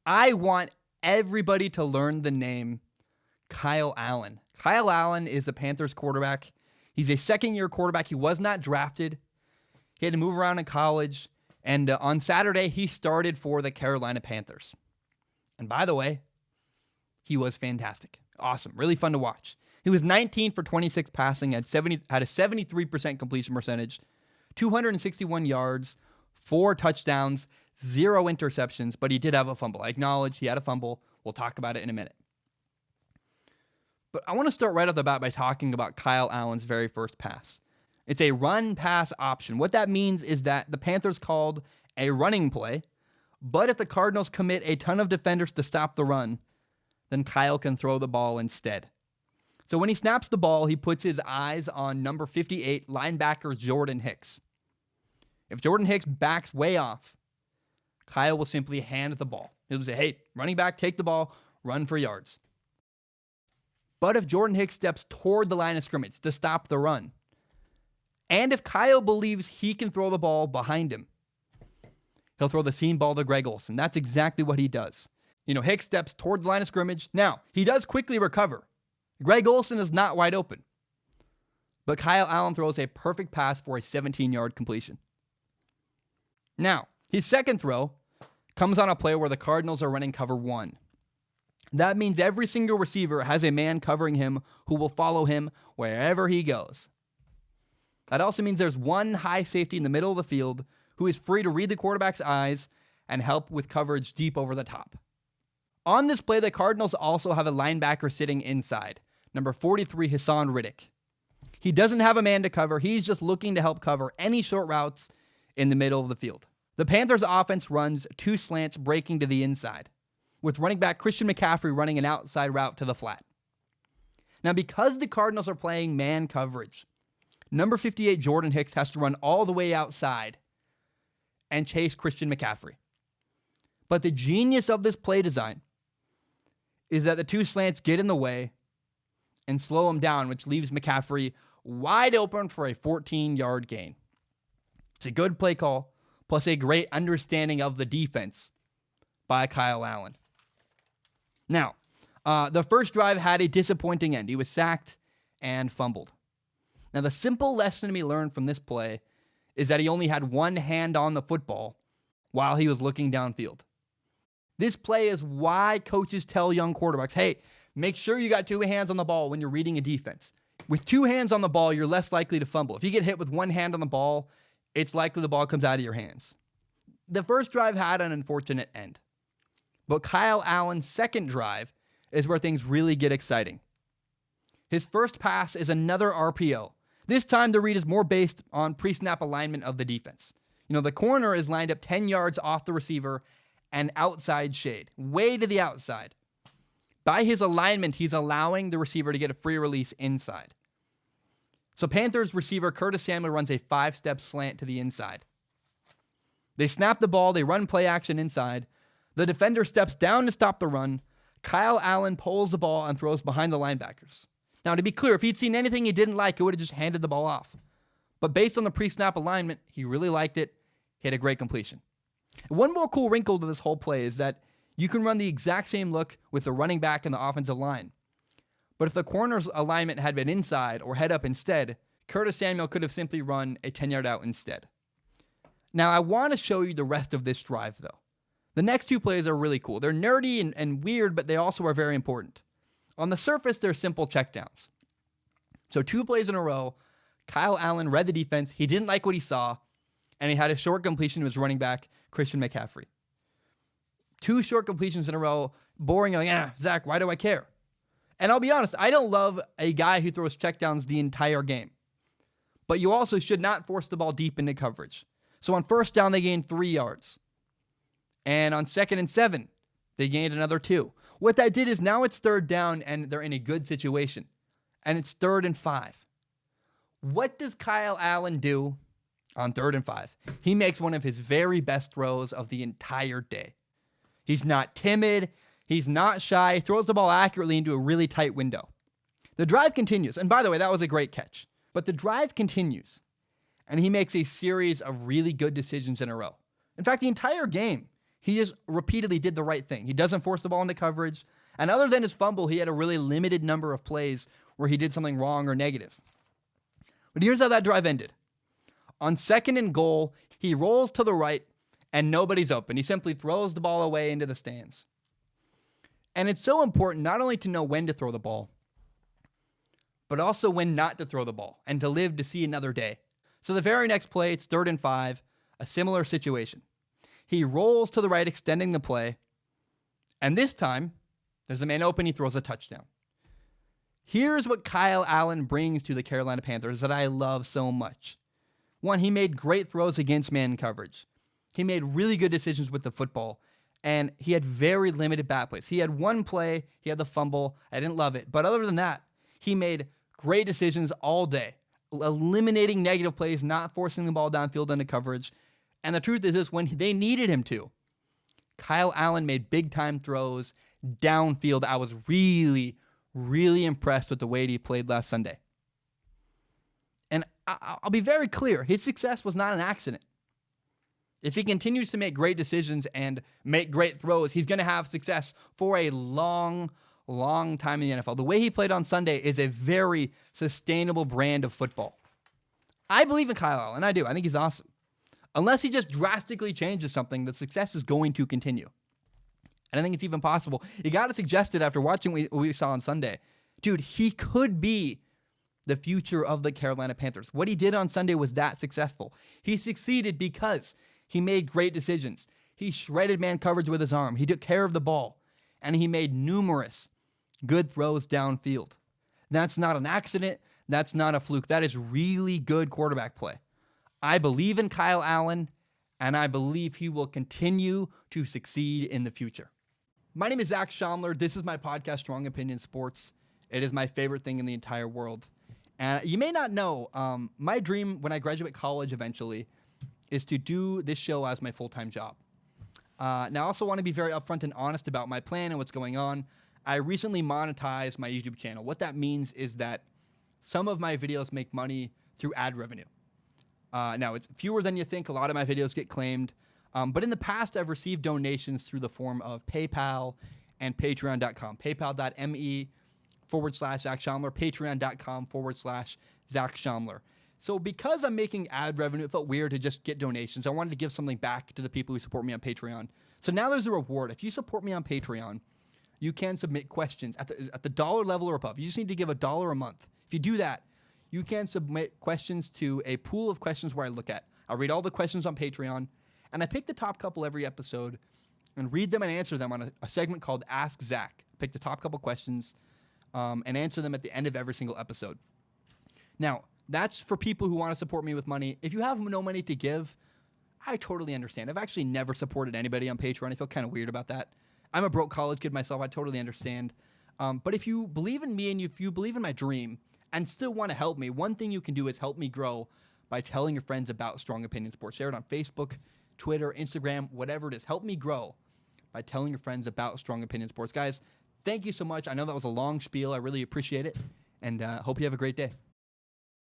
I want everybody to learn the name Kyle Allen. Kyle Allen is a Panthers quarterback. He's a second-year quarterback. He was not drafted. He had to move around in college. And on Saturday, he started for the Carolina Panthers. And by the way, he was fantastic. Awesome. Really fun to watch. He was 19 for 26 passing, had a 73% completion percentage, 261 yards, 4 touchdowns, 0 interceptions, but he did have a fumble. I acknowledge he had a fumble. We'll talk about it in a minute. But I want to start right off the bat by talking about Kyle Allen's very first pass. It's a run-pass option. What that means is that the Panthers called a running play, but if the Cardinals commit a ton of defenders to stop the run, then Kyle can throw the ball instead. So when he snaps the ball, he puts his eyes on number 58, linebacker Jordan Hicks. If Jordan Hicks backs way off, Kyle will simply hand the ball. He'll say, hey, running back, take the ball, run for yards. But if Jordan Hicks steps toward the line of scrimmage to stop the run, and if Kyle believes he can throw the ball behind him, he'll throw the seam ball to Greg Olsen. That's exactly what he does. Hicks steps toward the line of scrimmage. Now, he does quickly recover. Greg Olsen is not wide open. But Kyle Allen throws a perfect pass for a 17-yard completion. Now, his second throw comes on a play where the Cardinals are running cover 1. That means every single receiver has a man covering him who will follow him wherever he goes. That also means there's one high safety in the middle of the field who is free to read the quarterback's eyes and help with coverage deep over the top. On this play, the Cardinals also have a linebacker sitting inside, number 43, Hassan Riddick. He doesn't have a man to cover. He's just looking to help cover any short routes in the middle of the field. The Panthers' offense runs 2 slants breaking to the inside, with running back Christian McCaffrey running an outside route to the flat. Now, because the Cardinals are playing man coverage, number 58 Jordan Hicks has to run all the way outside and chase Christian McCaffrey. But the genius of this play design is that the 2 slants get in the way and slow him down, which leaves McCaffrey wide open for a 14-yard gain. It's a good play call, plus a great understanding of the defense by Kyle Allen. Now, the first drive had a disappointing end. He was sacked and fumbled. Now, the simple lesson to be learned from this play is that he only had one hand on the football while he was looking downfield. This play is why coaches tell young quarterbacks, hey, make sure you got 2 hands on the ball when you're reading a defense. With 2 hands on the ball, you're less likely to fumble. If you get hit with 1 hand on the ball, it's likely the ball comes out of your hands. The first drive had an unfortunate end. But Kyle Allen's second drive is where things really get exciting. His first pass is another RPO. This time, the read is more based on pre-snap alignment of the defense. The corner is lined up 10 yards off the receiver and outside shade, way to the outside. By his alignment, he's allowing the receiver to get a free release inside. So Panthers receiver Curtis Samuel runs a 5-step slant to the inside. They snap the ball, they run play action inside. The defender steps down to stop the run. Kyle Allen pulls the ball and throws behind the linebackers. Now, to be clear, if he'd seen anything he didn't like, he would have just handed the ball off. But based on the pre-snap alignment, he really liked it. He had a great completion. One more cool wrinkle to this whole play is that you can run the exact same look with the running back and the offensive line. But if the corner's alignment had been inside or head up instead, Curtis Samuel could have simply run a 10-yard out instead. Now, I want to show you the rest of this drive, though. The next 2 plays are really cool. They're nerdy and weird, but they also are very important. On the surface, they're simple checkdowns. So 2 plays in a row, Kyle Allen read the defense. He didn't like what he saw, and he had a short completion to his running back, Christian McCaffrey. 2 short completions in a row, boring, like, Zach, why do I care? And I'll be honest, I don't love a guy who throws checkdowns the entire game. But you also should not force the ball deep into coverage. So on first down, they gained 3 yards. And on 2nd and 7, they gained another 2. What that did is now it's 3rd down and they're in a good situation. And it's 3rd and 5. What does Kyle Allen do on 3rd and 5? He makes one of his very best throws of the entire day. He's not timid. He's not shy. He throws the ball accurately into a really tight window. The drive continues. And by the way, that was a great catch. But the drive continues. And he makes a series of really good decisions in a row. In fact, the entire game, He just repeatedly did the right thing. He doesn't force the ball into coverage. And other than his fumble, he had a really limited number of plays where he did something wrong or negative. But here's how that drive ended. On 2nd and goal, he rolls to the right and nobody's open. He simply throws the ball away into the stands. And it's so important not only to know when to throw the ball, but also when not to throw the ball and to live to see another day. So the very next play, it's 3rd and 5, a similar situation. He rolls to the right, extending the play. And this time, there's a man open, he throws a touchdown. Here's what Kyle Allen brings to the Carolina Panthers that I love so much. One, he made great throws against man coverage. He made really good decisions with the football. And he had very limited bad plays. He had one play, he had the fumble. I didn't love it. But other than that, he made great decisions all day, eliminating negative plays, not forcing the ball downfield into coverage. And the truth is this, when they needed him to, Kyle Allen made big-time throws downfield. I was really, really impressed with the way he played last Sunday. And I'll be very clear, his success was not an accident. If he continues to make great decisions and make great throws, he's going to have success for a long time in the NFL. The way he played on Sunday is a very sustainable brand of football. I believe in Kyle Allen. I do. I think he's awesome. Unless he just drastically changes something, the success is going to continue. And I think it's even possible. You got to suggest it after watching what we saw on Sunday. Dude, he could be the future of the Carolina Panthers. What he did on Sunday was that successful. He succeeded because he made great decisions. He shredded man coverage with his arm. He took care of the ball. And he made numerous good throws downfield. That's not an accident. That's not a fluke. That is really good quarterback play. I believe in Kyle Allen, and I believe he will continue to succeed in the future. My name is Zach Schaumler. This is my podcast, Strong Opinion Sports. It is my favorite thing in the entire world. And you may not know, my dream when I graduate college eventually is to do this show as my full-time job. Now, I also want to be very upfront and honest about my plan and what's going on. I recently monetized my YouTube channel. What that means is that some of my videos make money through ad revenue. Now, it's fewer than you think. A lot of my videos get claimed. But in the past, I've received donations through the form of PayPal and Patreon.com. PayPal.me/Zach Schaumler. Patreon.com/Zach Schaumler. So because I'm making ad revenue, it felt weird to just get donations. I wanted to give something back to the people who support me on Patreon. So now there's a reward. If you support me on Patreon, you can submit questions at the dollar level or above. You just need to give $1 a month. If you do that, you can submit questions to a pool of questions where I look at. I'll read all the questions on Patreon, and I pick the top couple every episode and read them and answer them on a segment called Ask Zach. Pick the top couple questions and answer them at the end of every single episode. Now, that's for people who want to support me with money. If you have no money to give, I totally understand. I've actually never supported anybody on Patreon. I feel kind of weird about that. I'm a broke college kid myself. I totally understand. But if you believe in me and if you believe in my dream and still want to help me, one thing you can do is help me grow by telling your friends about Strong Opinion Sports. Share it on Facebook, Twitter, Instagram, whatever it is. Help me grow by telling your friends about Strong Opinion Sports. Guys, thank you so much. I know that was a long spiel. I really appreciate it, and hope you have a great day.